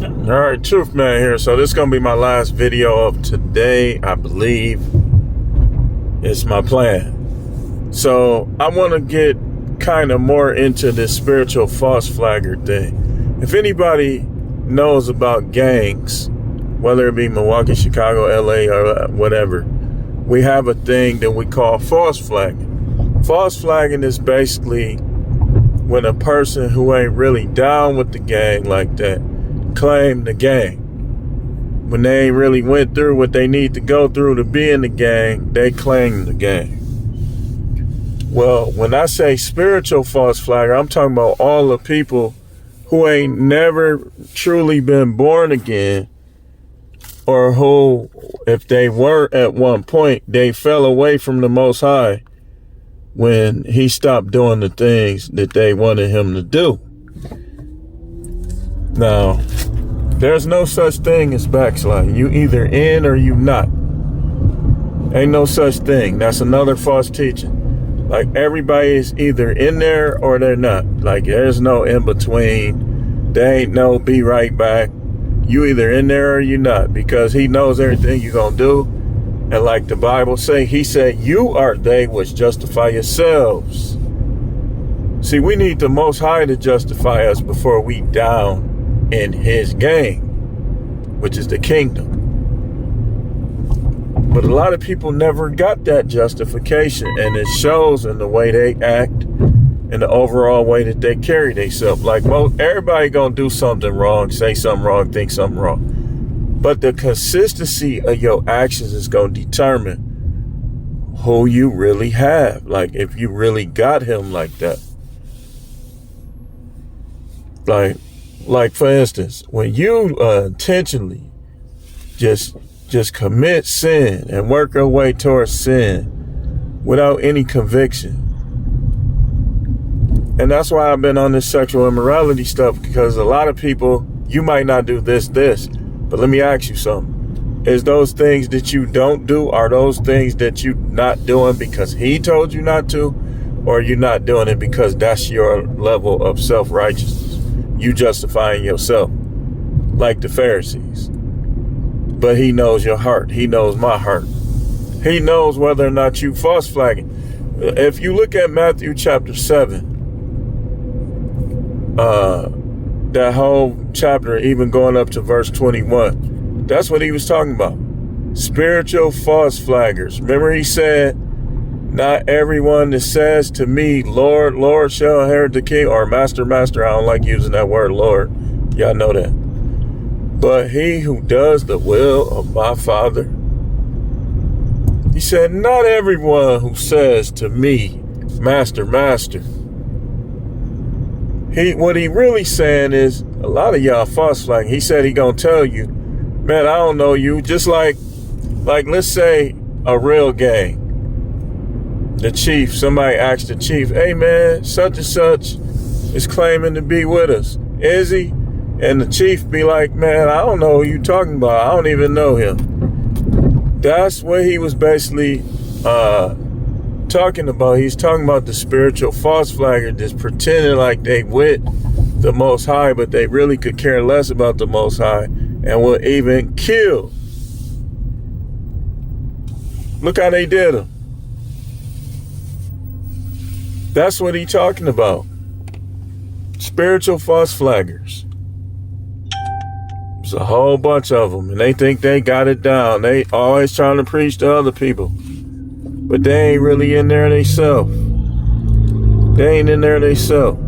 All right, Truth Man here. So this is going to be my last video of today, I believe. It's my plan. So I want to get kind of more into this spiritual false flagger thing. If anybody knows about gangs, whether it be Milwaukee, Chicago, LA, or whatever, we have a thing that we call false flagging. False flagging is basically when a person who ain't really down with the gang like that claim the gang. When they ain't really went through what they need to go through to be in the gang, they claim the gang. Well, when I say spiritual false flagger, I'm talking about all the people who ain't never truly been born again, or who, if they were at one point, they fell away from the Most High when he stopped doing the things that they wanted him to do. Now, there's no such thing as backsliding. You either in or you not. Ain't no such thing. That's another false teaching. Like, everybody is either in there or they're not. Like, there's no in between. There ain't no be right back. You either in there or you not, because he knows everything you're gonna do. And like the Bible say, he said, you are they which justify yourselves. See, we need the Most High to justify us before we down in his gang, which is the kingdom. But a lot of people never got that justification, and it shows in the way they act and the overall way that they carry themselves. Like, everybody gonna do something wrong, say something wrong, think something wrong. But the consistency of your actions is gonna determine who you really have. Like, if you really got him like that. Like for instance, when you intentionally just commit sin and work your way towards sin without any conviction. And that's why I've been on this sexual immorality stuff, because a lot of people, you might not do this, but let me ask you something. Is those things that you don't do, are those things that you not doing because he told you not to, or you're not doing it because that's your level of self-righteousness? You justifying yourself, like the Pharisees. But he knows your heart. He knows my heart. He knows whether or not you false flagging. If you look at Matthew chapter 7, that whole chapter, even going up to verse 21, that's what he was talking about. Spiritual false flaggers. Remember, he said, not everyone that says to me, Lord, Lord, shall inherit the king, or Master, Master. I don't like using that word, Lord. Y'all know that. But he who does the will of my Father. He said, not everyone who says to me, Master, Master. What he really saying is, a lot of y'all false flagging. He said he gonna tell you, man, I don't know you. Just like let's say a real gang. The chief, somebody asked the chief, hey man, such and such is claiming to be with us. Is he? And the chief be like, man, I don't know who you talking about. I don't even know him. That's what he was basically talking about. He's talking about the spiritual false flagger that's pretending like they with the Most High, but they really could care less about the Most High and will even kill. Look how they did him. That's what he's talking about. Spiritual false flaggers. There's a whole bunch of them, and they think they got it down. They always trying to preach to other people, but they ain't really in there themselves. They ain't in there themselves.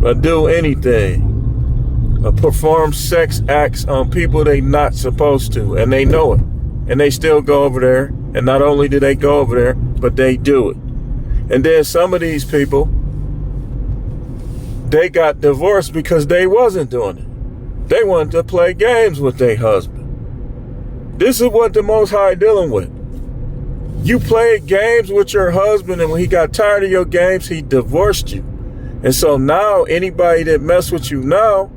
Or do anything. Or perform sex acts on people they not supposed to, and they know it. And they still go over there, and not only do they go over there, but they do it. And then some of these people, they got divorced because they wasn't doing it. They wanted to play games with their husband. This is what the Most High dealing with. You played games with your husband, and when he got tired of your games, he divorced you. And so now anybody that mess with you now,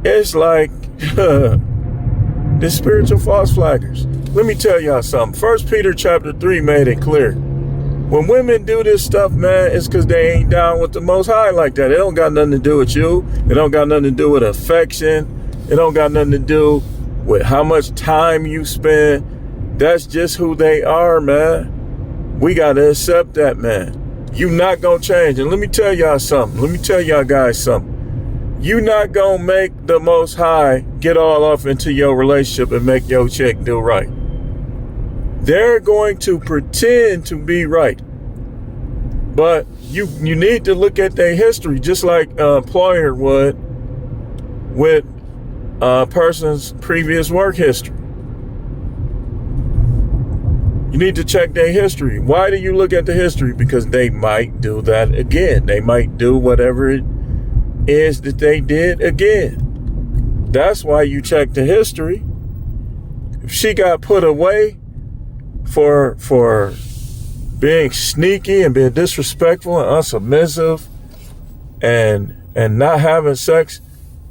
it's like the spiritual false flaggers. Let me tell y'all something. 1 Peter chapter 3 made it clear. When women do this stuff, man, it's because they ain't down with the Most High like that. It don't got nothing to do with you. It don't got nothing to do with affection. It don't got nothing to do with how much time you spend. That's just who they are, man. We got to accept that, man. You not going to change. And let me tell y'all something. Let me tell y'all guys something. You not going to make the Most High get all off into your relationship and make your chick do right. They're going to pretend to be right. But you need to look at their history, just like an employer would with a person's previous work history. You need to check their history. Why do you look at the history? Because they might do that again. They might do whatever it is that they did again. That's why you check the history. If she got put away for being sneaky and being disrespectful and unsubmissive and not having sex,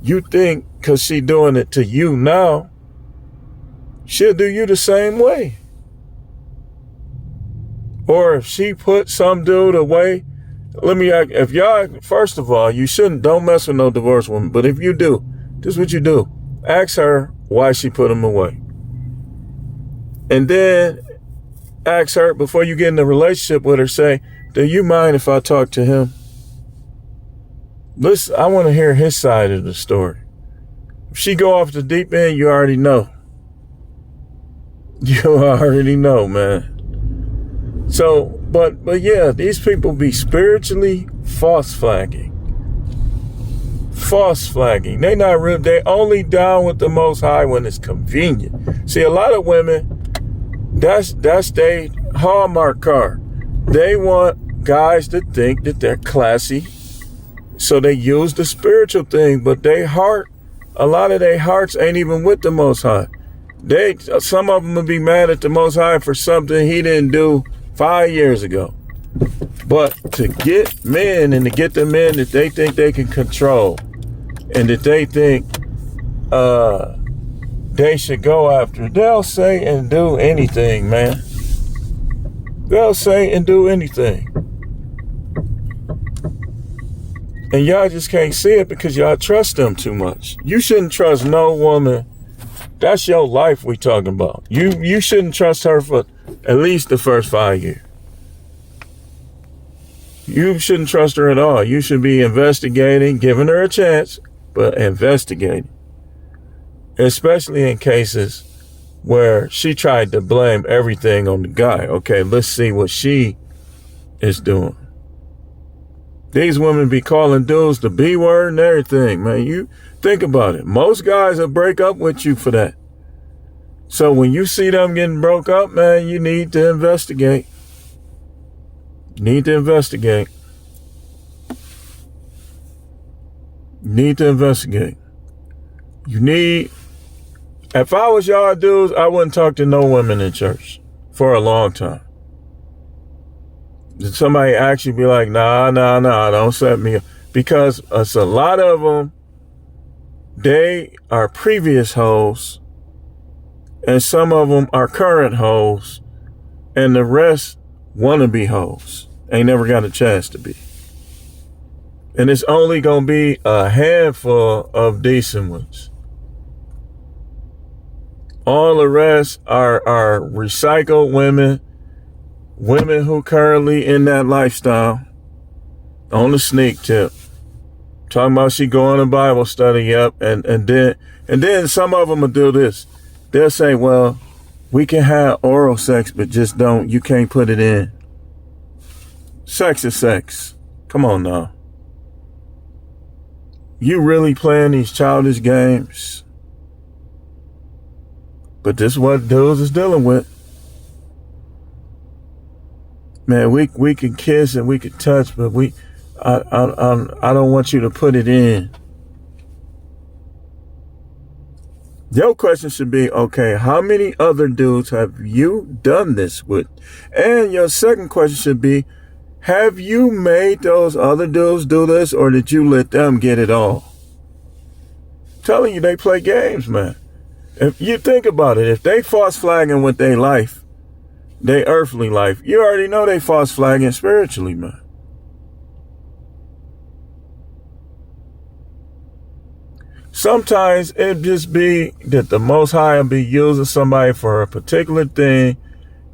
you think because she doing it to you now, she'll do you the same way. Or if she put some dude away, let me ask, if y'all, first of all, don't mess with no divorced woman. But if you do, this is what you do. Ask her why she put him away. And then ask her, before you get in a relationship with her, say, do you mind if I talk to him? Listen, I want to hear his side of the story. If she go off the deep end, you already know. You already know, man. So, but yeah, these people be spiritually false flagging. False flagging. They not real. They only down with the Most High when it's convenient. See, a lot of women, that's their Hallmark card. They want guys to think that they're classy, so they use the spiritual thing, but a lot of their hearts ain't even with the Most High. Some of them will be mad at the Most High for something he didn't do 5 years ago. But to get men and to get the men that they think they can control and that they think they should go after, they'll say and do anything, man. They'll say and do anything. And y'all just can't see it because y'all trust them too much. You shouldn't trust no woman. That's your life we talking about. You shouldn't trust her for at least the first 5 years. You shouldn't trust her at all. You should be investigating, giving her a chance, but investigating. Especially in cases where she tried to blame everything on the guy. Okay, let's see what she is doing. These women be calling dudes the B word and everything, man. You think about it. Most guys will break up with you for that. So when you see them getting broke up, man, you need to investigate. Need to investigate. If I was y'all dudes, I wouldn't talk to no women in church for a long time. Did somebody actually be like, nah, don't set me up? Because it's a lot of them, they are previous hoes, and some of them are current hoes, and the rest wannabe hoes. Ain't never got a chance to be. And it's only gonna be a handful of decent ones. All the rest are recycled women who currently in that lifestyle. On the sneak tip. Talking about she going to Bible study, yep, and then some of them will do this. They'll say, well, we can have oral sex, but just you can't put it in. Sex is sex. Come on now. You really playing these childish games? But this is what dudes is dealing with. Man, we can kiss and we can touch, but I don't want you to put it in. Your question should be, okay, how many other dudes have you done this with? And your second question should be, have you made those other dudes do this, or did you let them get it all? I'm telling you, they play games, man. If you think about it, if they false flagging with their life, they earthly life. You already know they false flagging spiritually, man. Sometimes it just be that the Most High will be using somebody for a particular thing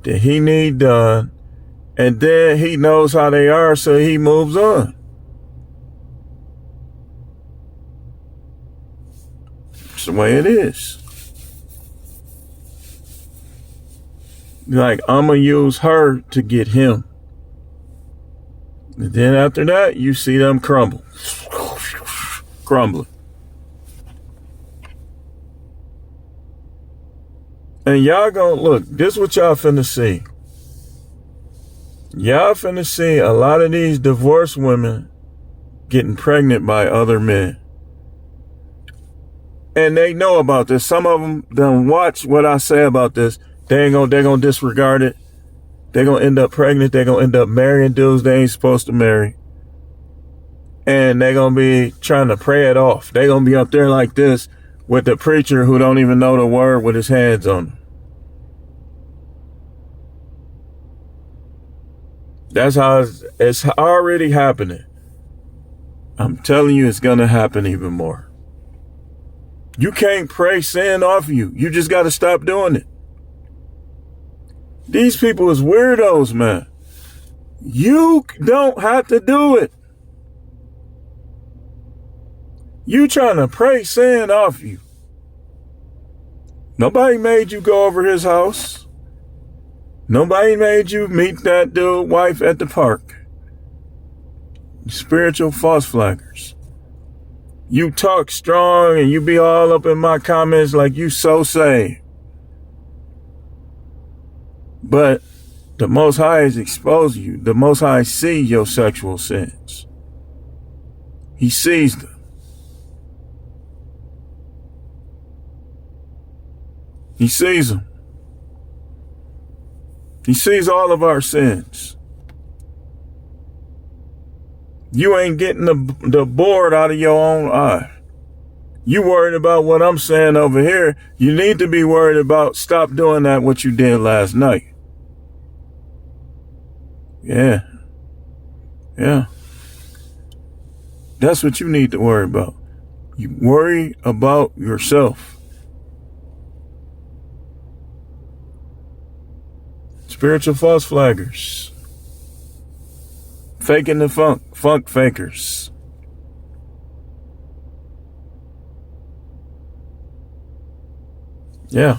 that he need done, and then he knows how they are, so he moves on. It's the way it is. Like, I'm going to use her to get him. And then after that, you see them crumble. Crumbling. And y'all gonna look, this is what y'all finna see. Y'all finna see a lot of these divorced women getting pregnant by other men. And they know about this. Some of them done watch what I say about this. They're gonna disregard it. They're gonna end up pregnant. They're gonna end up marrying dudes they ain't supposed to marry. And they're gonna be trying to pray it off. They're gonna be up there like this with the preacher who don't even know the word with his hands on them. That's how it's already happening. I'm telling you, it's gonna happen even more. You can't pray sin off you. You just gotta stop doing it. These people is weirdos, man. You don't have to do it. You trying to pray sin off you. Nobody made you go over his house. Nobody made you meet that dude's wife at the park. Spiritual false flaggers. You talk strong and you be all up in my comments like you so saved. But the Most High is exposing you. The Most High sees your sexual sins. He sees them. He sees them. He sees all of our sins. You ain't getting the board out of your own eye. You worried about what I'm saying over here. You need to be worried about stop doing that what you did last night. Yeah. Yeah. That's what you need to worry about. You worry about yourself. Spiritual false flaggers. Faking the funk fakers. Yeah.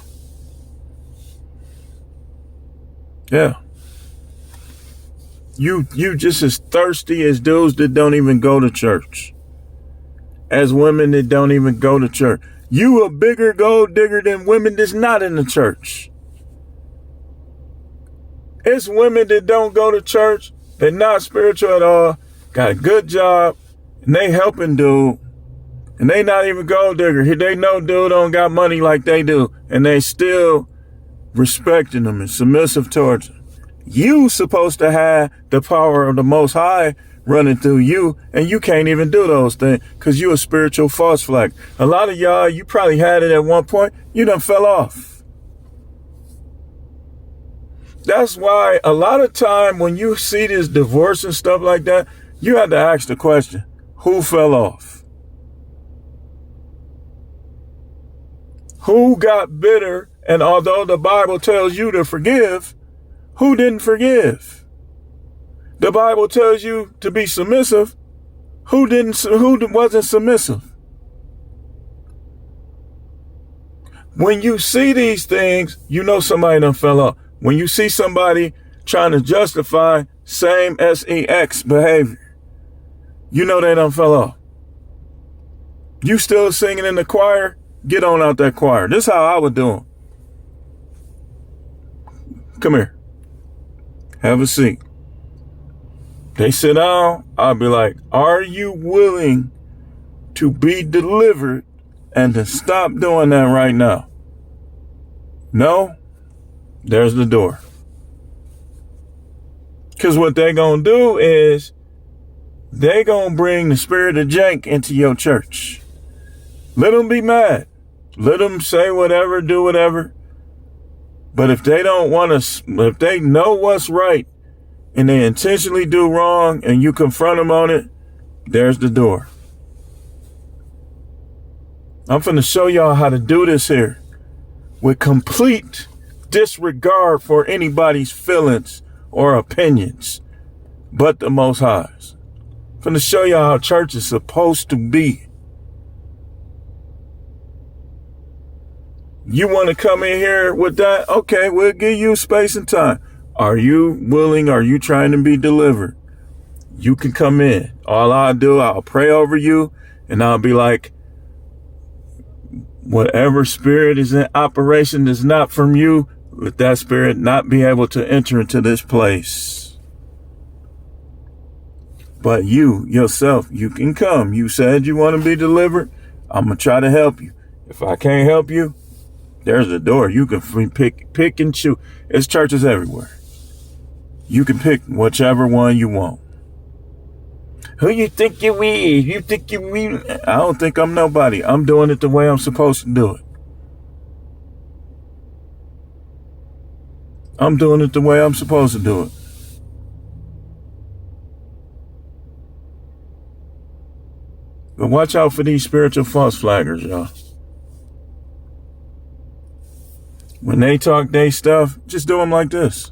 Yeah. You just as thirsty as dudes that don't even go to church. As women that don't even go to church. You a bigger gold digger than women that's not in the church. It's women that don't go to church. They're not spiritual at all. Got a good job. And they helping dude. And they not even gold digger. They know dude don't got money like they do. And they still respecting them and submissive towards them. You supposed to have the power of the Most High running through you. And you can't even do those things. Because you a spiritual false flag. A lot of y'all, you probably had it at one point. You done fell off. That's why a lot of time when you see this divorce and stuff like that, you have to ask the question, who fell off? Who got bitter? And although the Bible tells you to forgive, who didn't forgive? The Bible tells you to be submissive. Who wasn't submissive? When you see these things, you know somebody done fell off. When you see somebody trying to justify same sex behavior, you know they done fell off. You still singing in the choir? Get on out that choir. This is how I would do them. Come here. Have a seat. They sit down. I'll be like, are you willing to be delivered and to stop doing that right now? No? There's the door. Because what they're going to do is they're going to bring the spirit of jank into your church. Let them be mad. Let them say whatever, do whatever. But if they don't want to, if they know what's right and they intentionally do wrong and you confront them on it, there's the door. I'm finna show y'all how to do this here with complete disregard for anybody's feelings or opinions but the Most High's. I'm finna show y'all how church is supposed to be. You want to come in here with that? Okay, we'll give you space and time. Are you willing? Are you trying to be delivered? You can come in. All I'll do, I'll pray over you and I'll be like, whatever spirit is in operation is not from you, let that spirit not be able to enter into this place. But you, yourself, you can come. You said you want to be delivered. I'm going to try to help you. If I can't help you, there's the door. You can pick and choose. There's churches everywhere. You can pick whichever one you want. Who you think you is? You think you is? I don't think I'm nobody. I'm doing it the way I'm supposed to do it. I'm doing it the way I'm supposed to do it. But watch out for these spiritual false flaggers, y'all. When they talk their stuff, just do them like this.